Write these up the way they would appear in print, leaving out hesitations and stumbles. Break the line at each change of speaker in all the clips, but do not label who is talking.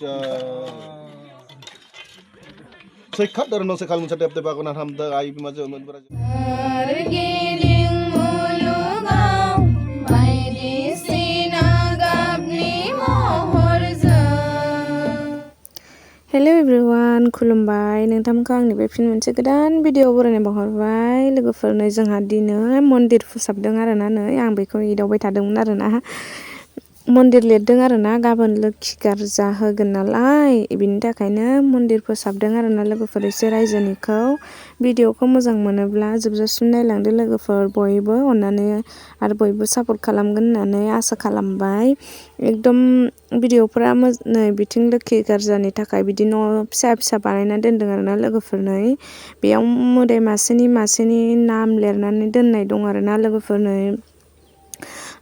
Saya kat dari nong sekal muncul tiap-tiap aku nak ham dah ayu macam mana berada.
Hello everyone, खुलुमबाय नोंथांमोनखौ आंनिफ्राय फिन मोनसे गोदान video बरायना बावहरबाय लोगोफोरनो जोंहा दिनै मन्दिर फोसाबदों आरोना नै आं बेखौ एदावबाय थादोंमोन आरोना मन्दिर लिरदों आरोना गाबोन लोखि गार्जा होगोन नालाय बिनि थाखायनो मन्दिर फोसाबदों आरोना लोगोफोर एसे रायजोनिखौ भिडिअखौ मोजां मोनोब्ला जोबजासिम नायलांदो लोगोफोर बयबो अननानै आरो बयबो सापर्ट खालामगोन होननानै आसा खालामबाय एकदम भिडिअफोरा नै बिथिं लोखि गार्जानि थाखाय बिदि न' फिसा फिसा बानायना दोनदों आरोना लोगोफोर नै बेयाव मोदाय मासेनि नाम लिरनानै दोननाय दं आरोना लोगोफोर नै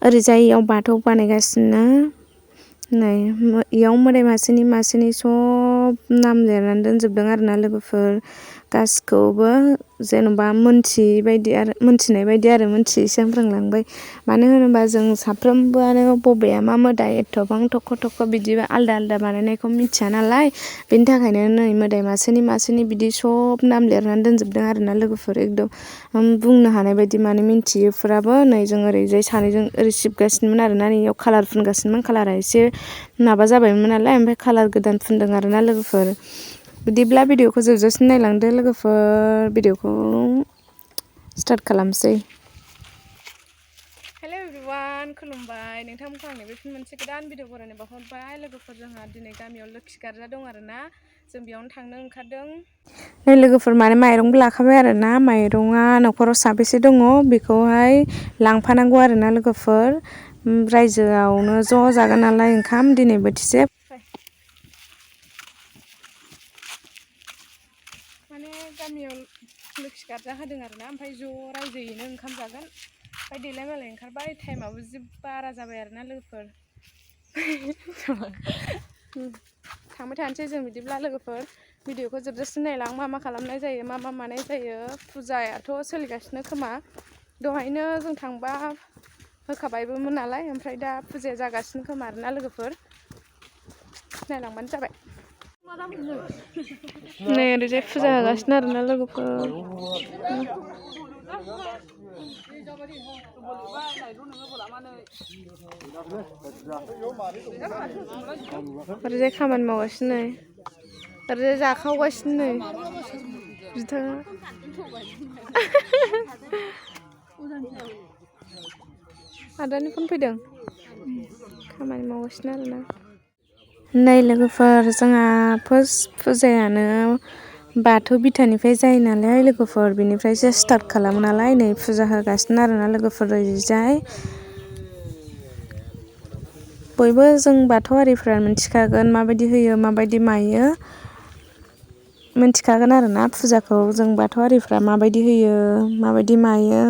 ओरैजाय बाथौ बानायगासिनो नै इयाव मोदाय मासेनि सब नाम लिरनानै दोनजोबदों आरोना लोगोफोर गासिखौबो जेनेबा मोनथिनाय बायदि आरो मोनथियैसो बुंलांबाय मानो होनोबा जों साफ्रोमबोआनो बबेया मा मोदाय एथबां थख' बिदि आलदा बानायनायखौ मिथिया नालाय बेनि थाखायनो नै मोदाय मासेनि बिदि सब नाम लिरनानै दोनजोबदों आरोना लोगोफोर एकदम बुंनो हानाय बायदि माने मिन्थियैफोराबो नै जों ओरैजाय सानैजों ओरै सिबगासिनोमोन आरोना इयाव कालार फुनगासिनोमोन कालारा एसे माबा जाबायमोन नालाय ओमफ्राय कालार गोदान फुनदों आरोना लोगोफोर बिदिब्ला भिडिअखौ जोबजासिम नायलांदो लोगोफोर भिडिअखौ स्टार्ट खालामसै हेलो एभरिवान खुलुमबाय नोंथांमोनखौ आंनि बे फिन मोनसे गोदान भिडिअ बरायनो बावहरबाय लोगोफोर जोंहा दिनै गामियाव लोखि गार्जा दं आरोना जों बेयावनो थांनो ओंखारदों नै लोगोफोर माने माइरंबो लाखाबाय आरोना माइरङा न'खराव साबेसे दङ बेखौहाय लांफानांगौ आरोना लोगोफोर रायजोआवनो ज' जागोन नालाय ओंखाम दिनै बोथिसे माने गामियाव लोखि गार्जा होदों आरोना ओमफ्राय ज' रायजोयैनो ओंखाम जागोन ओमफ्राय देलाय मालाय ओंखारबाय टाइमाबो जि बारा जाबाय आरोना लोगोफोर थांबाय थानोसै जों बिदिब्ला लोगोफोर भिडिअखौ जोबजासिम नायलां मा खालामनाय जायो मा मानाय जायो फुजायाथ' सोलिगासिनो खोमा दहायनो जों थांबा होखाबायबोमोन नालाय ओमफ्राय दा फुजाया जागासिनो खोमा आरोना लोगोफोर नायलांबानो जाबाय नै ओरैजाय फुजा होगासिनो आरोना लोगोफोर ओरैजाय खामानि मावगासिनो नै ओरैजाय जाखावगासिनो नै बिथाङा आदानि फन फैदों खामानि मावगासिनो आरोना नै लोगोफोर जोंहा फार्स्ट फुजायानो बाथौ बिथानिफ्राय जायो नालाय लोगोफोर बिनिफ्रायसो स्टार्ट खालामो नालाय नै फुजा होगासिनो आरोना लोगोफोर ओरैजाय बयबो जों बाथौआरिफ्रा मिथिखागोन माबायदि होयो माबायदि मायो मिथिखागोन आरोना फुजाखौ जों बाथौआरिफ्रा माबायदि होयो माबायदि मायो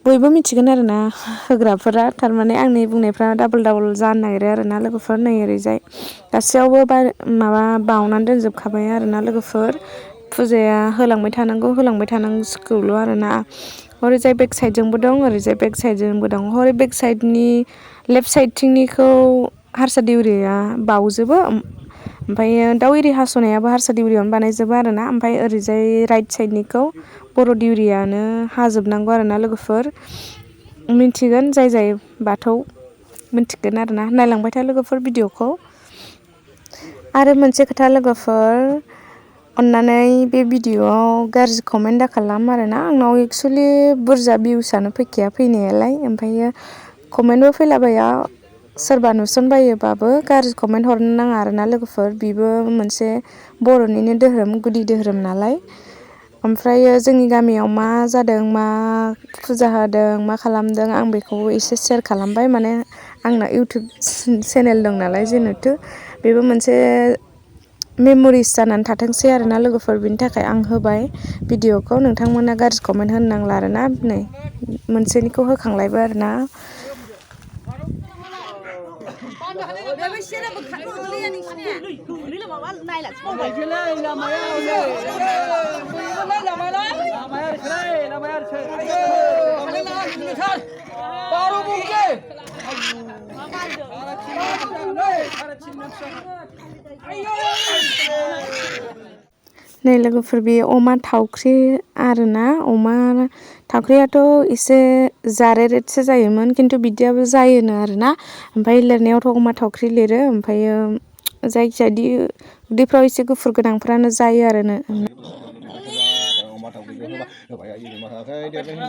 बयबो मिथिगोन आरोना होग्राफोरा थारमाने आंनि बुंनायफ्रा डाबल जानो नागिरो आरोना लोगोफोर नै ओरैजाय गासैयावबो माबा बावनानै दोनजोबखाबाय आरोना लोगोफोर फुजाया होलांबाय थानांसिगौल' आरोना हरैजाय बेक साइडजोंबो दं ओरैजाय बेक साइडजोंबो दं हरै बेक साइडनि लेफ्ट साइडथिंनिखौ हारसा देउरिया बावजोबो ओमफ्राय दाउ एरि हास'नायाबो हारसा देउरियावनो बानायजोबो आरोना ओमफ्राय ओरैजाय राइट साइडनिखौ बर' देउरियानो हाजोबनांगौ आरोना लोगोफोर मिथिगोन जाय बाथौ मिथिगोन आरोना नायलांबाय था लोगोफोर भिडिअखौ आरो मोनसे खोथा लोगोफोर अन्नानै बे भिडिअआव गाज्रि कमेन्ट दाखालाम आरोना आंनाव एक्सुवेलि बुरजा भिउसआनो फैखाया फैनायालाय ओमफ्रायो कमेन्टबो फैलाबाया सोरबा नुसनबायोबाबो गाज्रि कमेन्ट हरनो नाङा आरोना लोगोफोर बेबो मोनसे बर'निनो धोरोम गुदि धोरोम नालाय ओमफ्रायो जोंनि गामियाव मा जादों मा फुजा होदों मा खालामदों आं बेखौबो एसे शेयार खालामबाय माने आंना इउटुब चेनेल दं नालाय जेनेथु बेबो मोनसे मेम'रिस जानानै थाथोंसै आरोना लोगोफोर बिनि थाखाय आं होबाय भिडिअखौ नोंथांमोना गाज्रि कमेन्ट होनो नांला आरोना नै मोनसेनिखौ होखांलायबाय आरोना नै लोगोफोर बे अमा थावख्रि आरोना अमा थावख्रियाथ' एसे जारेरेदसो जायोमोन खिन्थु बिदियाबो जायोनो आरोना ओमफ्राय लिरनायावथ' अमा थावख्रि लिरो ओमफ्रायो जायखिजाया उदैफ्राव एसे गुफुर गोनांफ्रानो जायो आरोनो
अमा थावख्रिखौ होबाय आयै बिमा थाखाय देरनाय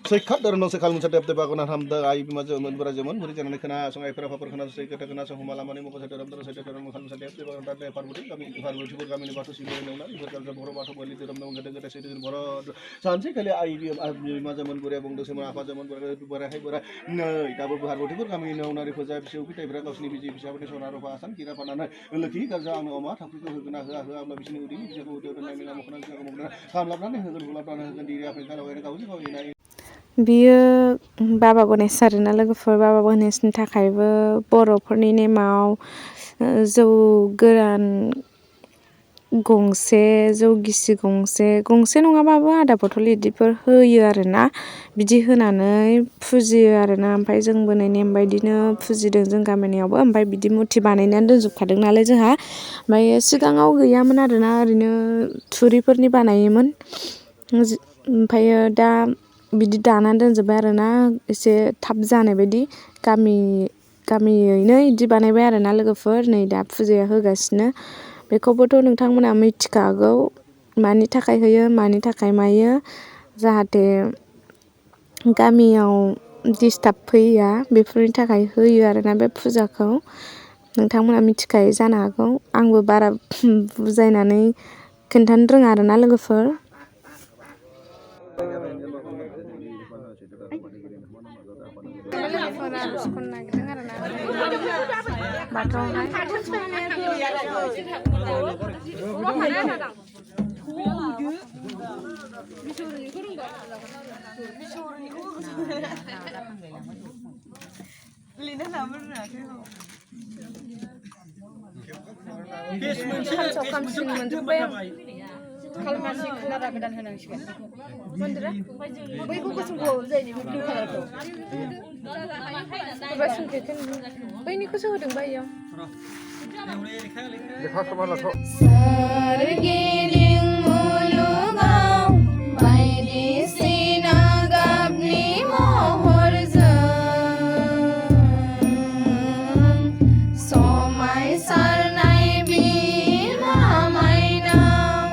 सैखात धरनो से kalm setiap tebak kena hamda ayi bimaja umur berajaman beri jangan kena sungai perapapar kena saya kita kena sahum malamani muka saya dalam terus saya dalam kalm setiap tebak kena tebak parbuti kami kami ini batu sini nona ibu kerja boro batu beli dalam nong gede gede saya boro sanksi kali ayi bimaja umur beri abang dosa mana apa zaman beri hai beri nah itu parbuti pun kami nona di kerja bisa kita ibarat kau sini biji bisa pada sonaro pasan kira panana lagi kerja anu oma tapi kau kena abang bisa udi bisa kau udah kena mina mau kena kalm lapran diri apa yang kau ini kau sih kau ini
बियो बाबा गनेश आरोना लोगोफोर बाबा गनेशनि थाखायबो बर'फोरनि नेमाव जौ गोरान गंसे जौ गिसि गंसे नङाबाबो आधा बथल इदिफोर होयो आरोना बिदि होनानै फुजियो आरोना ओमफ्राय जोंबो नै नेम बायदिनो फुजिदों जों गामिनियावबो ओमफ्राय बिदि मुरथि बानायनानै दोनजोबखादों नालाय जोंहा ओमफ्राय सिगाङाव गैयामोन आरोना ओरैनो थुरिफोरनि बानायोमोन ओमफ्रायो दा बिदि दानानै दोनजोब्बाय आरोना एसे थाब जानाय बायदि गामियैनो इदि बानायबाय आरोना लोगोफोर नै दा फुजाया होगासिनो बेखौबोथ' नोंथांमोना मिथिखागौ मानि थाखाय होयो मानि थाखाय मायो जाहाथे गामियाव डिस्टार्ब फैया बेफोरनि थाखाय होयो आरोना बे फुजाखौ नोंथांमोना मिथिखायो जानो हागौ आंबो बारा बुजायनानै खोन्थानो रोङा आरोना लोगोफोर
kalmasi kalara godan होनांसिगोन मोनदोरा बैखौ गोसोमखौ जायनि ब्लु कालारखौ बा संख्रिखौ बैनिखौसो होदों बा इयाव सोरगिदिं मुलुगाव बायदिसिना गाबनि महरजों समायसारनाय बिमा मायनाव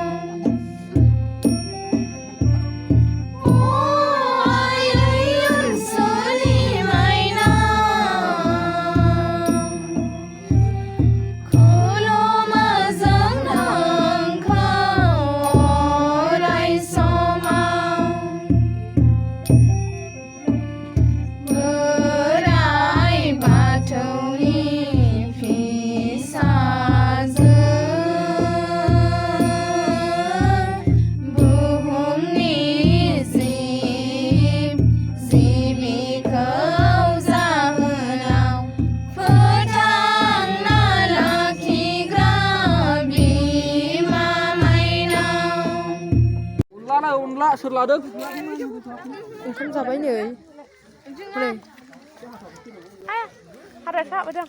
आयै ओनसोलनि मायनाव खुलुमोजों नोंखौ अराय समाव बोराइ बाथौनि फिसाजो बुहुमनि जिबिखौ जाहोनाव फोथांना लाखिग्रा बिमा मायनाव
अनला सोर लादों
ओंखाम जाबाय नै हनै
हारासा बादों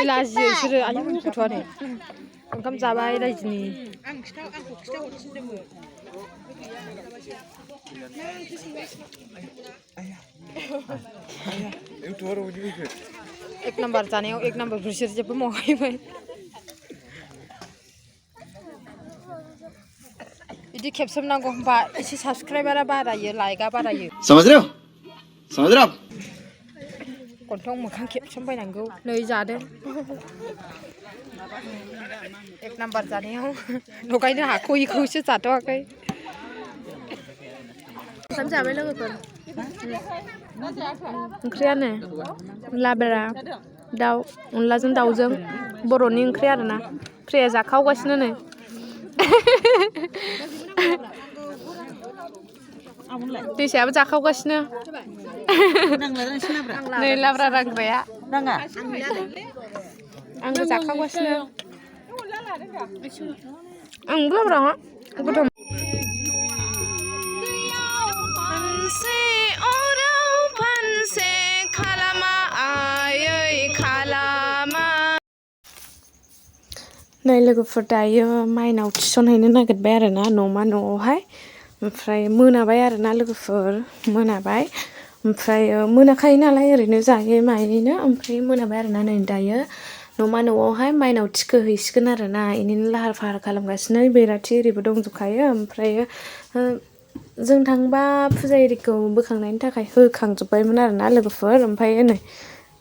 लाजियो बिसोरो आयु गथ'आनो ओंखाम जाबाय रायजोनि एक नाम्बार जानायाव एक नाम्बार बिसोर जेबो मावाखैमोन बिदि खेबसोमनांगौ होनबा एसे साबसक्राइबारा बारायो लाइकआ बारायो
समझ रहे हो
गन्थं मोखां खेबसोमबायनांगौ नै जादों एक नाम्बार जानायाव लगायनो हाख'यिखौसो जाथ'वाखै ओंखाम जाबाय लोगोफोर
ओंख्रियानो लाब्रा दाउ अनलाजों दाउजों बर'नि ओंख्रि आरोना फ्रिया जाखावगासिनो नै दैसायाबो जाखावगासिनो नै लाब्रा रानग्राया आंबो जाखावगासिनो ब्लाब्रा गोथाव फानसे अराव फानसे खालामा आयै खालामा नै लोगोफोर दायो माइनाव थिसनहैनो नागिरबाय आरोना न'मा न'आवहाय ओमफ्राय मोनाबाय आरोना लोगोफोर मोनाबाय ओमफ्राय मोनाखायो नालाय ओरैनो जायो मायैनो ओमफ्राय मोनाबाय आरोना नै दायो न'मा न'आवहाय माइनाव थिखोहैसिगोन आरोना इनिनो लाहार फाहार खालामगासिनो बैराथि एरिबो दंजोबखायो ओमफ्राय जों थांबा फुजा एरिखौ बोखांनायनि थाखाय होखांजोब्बायमोन आरोना लोगोफोर ओमफ्राय नै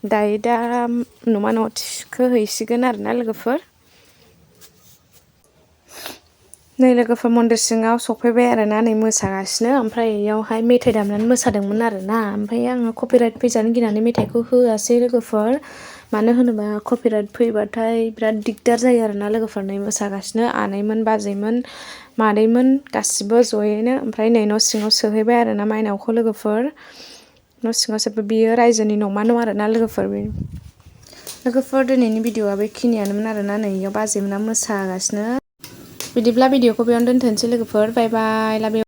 दायो दा न'मा न'आव थिखोहैसिगोन आरोना लोगोफोर नै लोगोफोर मन्दिर सिङाव सफैबाय आरोना नै मोसागासिनो ओमफ्राय इयावहाय मेथाइ दामनानै मोसादोंमोन आरोना ओमफ्राय आङो कपिराइट फैजानो गिनानै मेथाइखौ होआसै लोगोफोर मानो होनोबा कपिराइट फैबाथाय बिराद दिगदार जायो आरोना लोगोफोर नै मोसागासिनो आनैमोन बाजैमोन मादैमोन गासिबो जयैनो ओमफ्राय नै न' सिङाव सोहैबाय आरोना माइनावखौ लोगोफोर न' सिङाव सोबो बियो रायजोनि न'मा न' आरोना लोगोफोर दिनैनि भिडिअआ बेखिनियानोमोन आरोना नै इयाव बाजैमोना मोसागासिनो बिदिब्ला भिडिअखौ बेयावनो दोनथ'नोसै लोगोफोर बाय बाय लाभ इउ